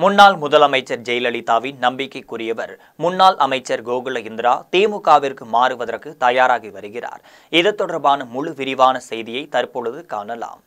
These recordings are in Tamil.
முன்னாள் முதலமைச்சர் ஜெயலலிதாவின் நம்பிக்கைக்குரியவர் முன்னாள் அமைச்சர் கோகுல இந்திரா திமுகவிற்கு மாறுவதற்கு தயாராகி வருகிறார். இது தொடர்பான முழு விரிவான செய்தியை தற்பொழுது காணலாம்.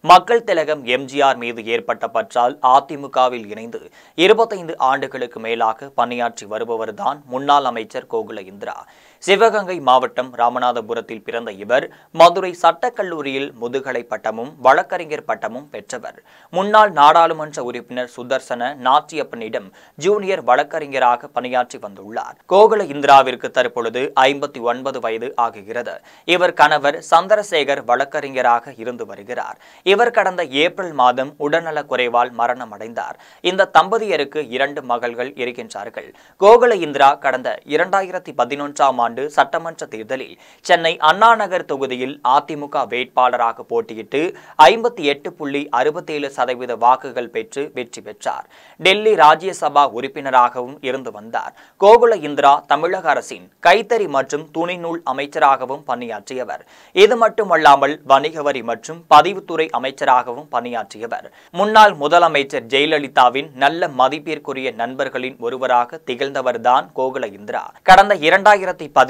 மக்கள் திலகம் எம்ஜிஆர் மீது ஏற்பட்ட பற்றால் அதிமுகவில் இணைந்து 25 ஆண்டுகளுக்கு மேலாக பணியாற்றி வருபவர்தான் முன்னாள் அமைச்சர் கோகுல இந்திரா. சிவகங்கை மாவட்டம் ராமநாதபுரத்தில் பிறந்த இவர் மதுரை சட்டக்கல்லூரியில் முதுகலை பட்டமும் வழக்கறிஞர் பட்டமும் பெற்றவர். முன்னாள் நாடாளுமன்ற உறுப்பினர் சுதர்சன நாச்சியப்பனிடம் ஜூனியர் வழக்கறிஞராக பணியாற்றி வந்துள்ளார். கோகுல இந்திராவிற்கு தற்பொழுது 59 வயது ஆகுகிறது. இவர் கணவர் சந்திரசேகர் வழக்கறிஞராக இருந்து வருகிறார். இவர் கடந்த ஏப்ரல் மாதம் உடல்நலக் குறைவால் மரணம் அடைந்தார். இந்த தம்பதியருக்கு 2 மகள்கள் இருக்கின்றார்கள். கோகுல இந்திரா கடந்த 2011ஆம் ஆண்டு சட்டமன்ற தேர்தலில் சென்னை அண்ணா நகர் தொகுதியில் அதிமுக வேட்பாளராக போட்டியிட்டு 58.67% வாக்குகள் பெற்று வெற்றி பெற்றார். டெல்லி ராஜ்யசபா உறுப்பினராகவும் இருந்து வந்தார். கோகுல இந்திரா தமிழக அரசின் கைத்தறி மற்றும் துணிநூல் அமைச்சராகவும் பணியாற்றியவர். இது மட்டுமல்லாமல் வணிக வரி மற்றும் பதிவுத்துறை அமைச்சராகவும் பணியாற்றியவர். முன்னாள் முதலமைச்சர் ஜெயலலிதாவின் நல்ல மதிப்பிற்குரிய நண்பர்களின் ஒருவராக திகழ்ந்தவர்தான் கோகுல இந்திரா. கடந்த 2011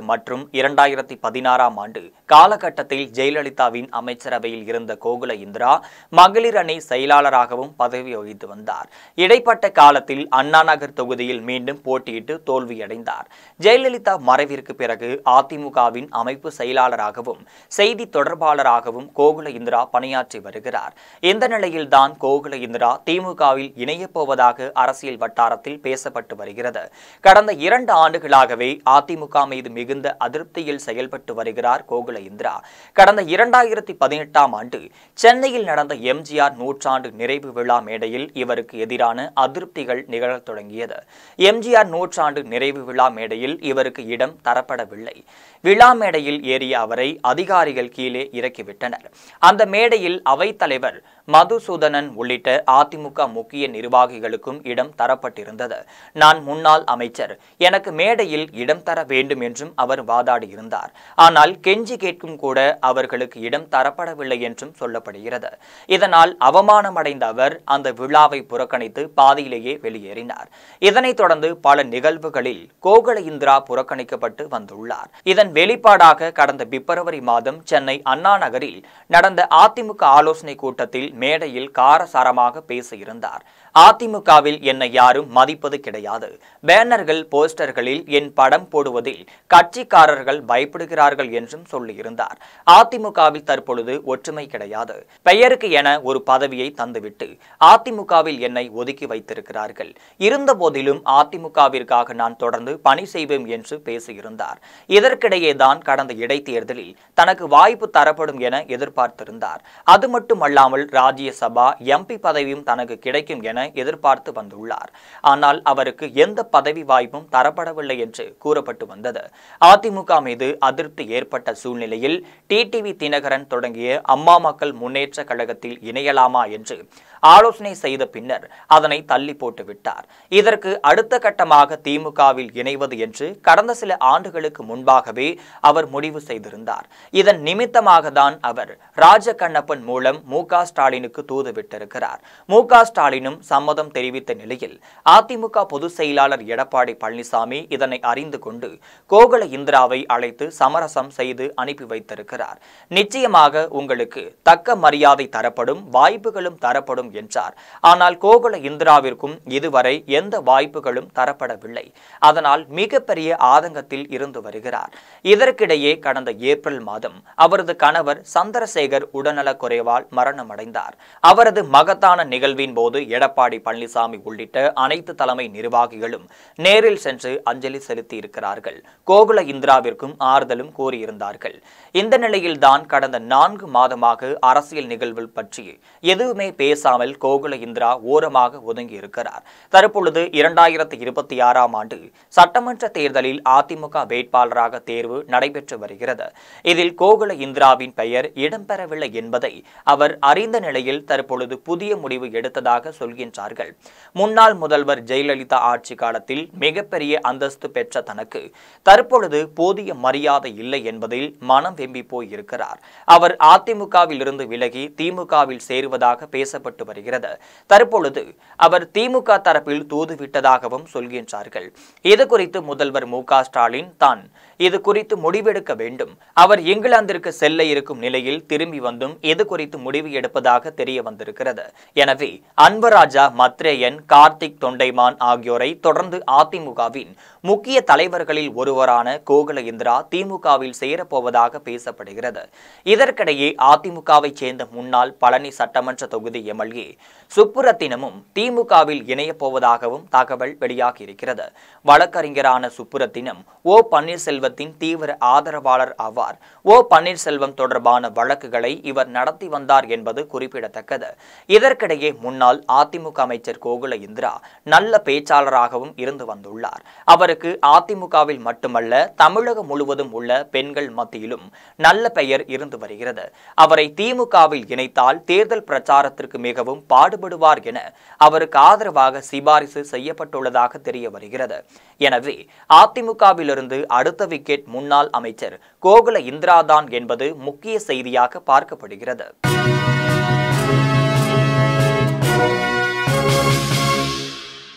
மற்றும் 2016ஆம் ஆண்டு காலகட்டத்தில் ஜெயலலிதாவின் அமைச்சரவையில் இருந்த கோகுல இந்திரா மகளிர் அணி செயலாளராகவும் பதவி வகித்து வந்தார். இடைப்பட்ட காலத்தில் அண்ணா நகர் தொகுதியில் மீண்டும் போட்டியிட்டு தோல்வியடைந்தார். ஜெயலலிதா மறைவிற்கு பிறகு அதிமுகவின் அமைப்பு செயலாளராகவும் செய்தி தொடர்பாளராகவும் கோகுல இந்திரா பணியாற்றி வருகிறார். இந்த நிலையில்தான் கோகுல இந்திரா திமுகவில் இணையப் போவதாக அரசியல் வட்டாரத்தில் பேசப்பட்டு வருகிறது. கடந்த 2 ஆண்டுகளாகவே அதிமுக மீது மிகுந்த அதிருப்தியில் செயல்பட்டு வருகிறார் கோகுல இந்திரா. கடந்த 2018ஆம் ஆண்டு சென்னையில் நடந்த எம்ஜிஆர் நூற்றாண்டு நிறைவு விழா மேடையில் இவருக்கு எதிரான அதிருப்திகள் நிகழத் தொடங்கியது. எம்ஜிஆர் நூற்றாண்டு நிறைவு விழா மேடையில் இவருக்கு இடம் தரப்படவில்லை. விழா மேடையில் ஏறிய அவரை அதிகாரிகள் கீழே இறக்கிவிட்டனர். அந்த மேடையில் அவைத்தலைவர் மதுசூதனன் உள்ளிட்ட அதிமுக முக்கிய நிர்வாகிகளுக்கும் இடம் தரப்பட்டிருந்தது. நான் முன்னாள் அமைச்சர், எனக்கு மேடையில் இடம் தர வேண்டும் என்றும் அவர் வாதாடியிருந்தார். ஆனால் கெஞ்சி கேட்கும் கூட அவர்களுக்கு இடம் தரப்படவில்லை என்றும் சொல்லப்படுகிறது. இதனால் அவமானமடைந்த அவர் அந்த விழாவை புறக்கணித்து பாதியிலேயே வெளியேறினார். இதனைத் தொடர்ந்து பல நிகழ்வுகளில் கோகுல இந்திரா புறக்கணிக்கப்பட்டு வந்துள்ளார். இதன் வெளிப்பாடாக கடந்த பிப்ரவரி மாதம் சென்னை அண்ணா நகரில் நடந்த அதிமுக ஆலோசனை கூட்டத்தில் மேடையில் காரசாரமாக பேசியிருந்தார். அதிமுகவில் என்னை யாரும் மதிப்பது கிடையாது. பேனர்கள் போஸ்டர்களில் என் படம் போடுவதில் கட்சிக்காரர்கள் பயப்படுகிறார்கள் என்றும் சொல்லியிருந்தார். அதிமுகவில் தற்பொழுது ஒற்றுமை கிடையாது. பெயருக்கு என ஒரு பதவியை தந்துவிட்டு அதிமுகவில் என்னை ஒதுக்கி வைத்திருக்கிறார்கள். இருந்த போதிலும் அதிமுகவிற்காக நான் தொடர்ந்து பணி செய்வேன் என்று பேசியிருந்தார். இதற்கிடையேதான் கடந்த இடைத்தேர்தலில் தனக்கு வாய்ப்பு தரப்படும் என எதிர்பார்த்திருந்தார். அது மட்டுமல்லாமல் ராஜ்யசபா எம்பி பதவியும் தனக்கு கிடைக்கும் என எதிர்பார்த்து வந்துள்ளார். ஆனால் அவருக்கு எந்த பதவி வாய்ப்பும் தரப்படவில்லை என்று கூறப்பட்டு வந்தது. அதிமுக மீது அதிருப்தி ஏற்பட்ட சூழ்நிலையில் டிடிவி தினகரன் தொடங்கிய அம்மா மக்கள் முன்னேற்ற கழகத்தில் இணையலாமா என்று ஆலோசனை செய்த பின்னர் அதனை தள்ளி போட்டு விட்டார். இதற்கு அடுத்த கட்டமாக திமுகவில் இணைவது என்று கடந்த சில ஆண்டுகளுக்கு முன்பாகவே அவர் முடிவு செய்திருந்தார். இதன் நிமித்தமாக தான் அவர் ராஜகண்ணப்பன் மூலம் மு.க. ஸ்டாலினுக்கு தூது விட்டிருக்கிறார். மு.க. ஸ்டாலினும் சம்மதம் தெரிவித்த நிலையில் அதிமுக பொதுச் செயலாளர் எடப்பாடி பழனிசாமி இதனை அறிந்து கொண்டு கோகுல இந்திராவை அழைத்து சமரசம் செய்து அனுப்பி வைத்திருக்கிறார். நிச்சயமாக உங்களுக்கு தக்க மரியாதை தரப்படும், வாய்ப்புகளும் தரப்படும் என்றார். ஆனால் கோகுல இந்திராவிற்கும் இதுவரை எந்த வாய்ப்புகளும் தரப்படவில்லை. அதனால் மிகப்பெரிய ஆதங்கத்தில் இருந்து வருகிறார். இதற்கிடையே கடந்த ஏப்ரல் மாதம் அவரது கணவர் சந்திரசேகர் உடல்நலக் குறைவால் மரணமடைந்தார். அவரது மகத்தான நிகழ்வின் போது எடப்பாடி பழனிசாமி உள்ளிட்ட அனைத்து தலைமை நிர்வாகிகளும் நேரில் சென்று அஞ்சலி செலுத்தி இருக்கிறார்கள். கோகுல இந்திராவிற்கும் ஆறுதலும் கூறியிருந்தார்கள். இந்த நிலையில்தான் கடந்த 4 மாதமாக அரசியல் நிகழ்வு பற்றி எதுவுமே பேசாமல் கோகுல இந்திரா ஓரமாக ஒதுங்கி இருக்கிறார். தற்பொழுது 2026ஆம் ஆண்டு சட்டமன்ற தேர்தலில் அதிமுக வேட்பாளராக தேர்வு நடைபெற்று வருகிறது. இதில் கோகுல இந்திராவின் பெயர் இடம்பெறவில்லை என்பதை அவர் அறிந்த நிலையில் தற்பொழுது புதிய முடிவு எடுத்ததாக சொல்கின்றார்கள். முன்னாள் முதல்வர் ஜெயலலிதா ஆட்சி காலத்தில் மிகப்பெரிய அந்தஸ்து பெற்ற தனக்கு தற்பொழுது போதிய மரியாதை இல்லை என்பதில் மனம் வெம்பி போயிருக்கிறார். அவர் அதிமுகவில் இருந்து விலகி திமுகவில் சேருவதாக பேசப்பட்டு வருகிறது. தற்பொழுது அவர் திமுக தரப்பில் தூதுவிட்டதாகவும் சொல்கின்றார்கள். இது குறித்து முதல்வர் மு.க. ஸ்டாலின் தான் இது குறித்து முடிவெடுக்க வேண்டும். அவர் இங்கிலாந்திற்கு செல்ல இருக்கும் நிலையில் திரும்பி வந்தும் இது குறித்து முடிவு எடுப்பதாக தெரிய வந்திருக்கிறது. எனவே அன்பராஜா, மத்ரேயன், கார்த்திக் தொண்டைமான் ஆகியோரை தொடர்ந்து அதிமுகவின் முக்கிய தலைவர்களில் ஒருவரான கோகுல இந்திரா திமுகவில் சேரப்போவதாக பேசப்படுகிறது. இதற்கிடையே அதிமுகவை சேர்ந்த முன்னாள் பழனி சட்டமன்ற தொகுதி எம்எல்ஏ சுப்புரத்தினமும் திமுகவில் இணையப் போவதாகவும் தகவல் வெளியாகியிருக்கிறது. வழக்கறிஞரான சுப்புரத்தினம் ஓ பன்னீர்செல்வத்தின் தீவிர ஆதரவாளர் ஆவார். ஓ பன்னீர்செல்வம் தொடர்பான வழக்குகளை இவர் நடத்தி வந்தார் என்பது குறிப்பிடத்தக்கது. இதற்கிடையே முன்னாள் அதிமுக அமைச்சர் கோகுல இந்திரா நல்ல பேச்சாளராகவும் இருந்து வந்துள்ளார். அவருக்கு அதிமுகவில் மட்டுமல்ல தமிழகம் முழுவதும் உள்ள பெண்கள் மத்தியிலும் நல்ல பெயர் இருந்து வருகிறது. அவரை திமுகவில் இணைத்தால் தேர்தல் பிரச்சாரத்திற்கு மிகவும் பாடுபடுவார் என அவருக்கு ஆதரவாக சிபாரிசு செய்யப்பட்டுள்ளதாக தெரிய வருகிறது. எனவே அதிமுகவிலிருந்து அடுத்த விக்கெட் முன்னாள் அமைச்சர் கோகுல இந்திரா தான் என்பது முக்கிய செய்தியாக பார்க்கப்படுகிறது.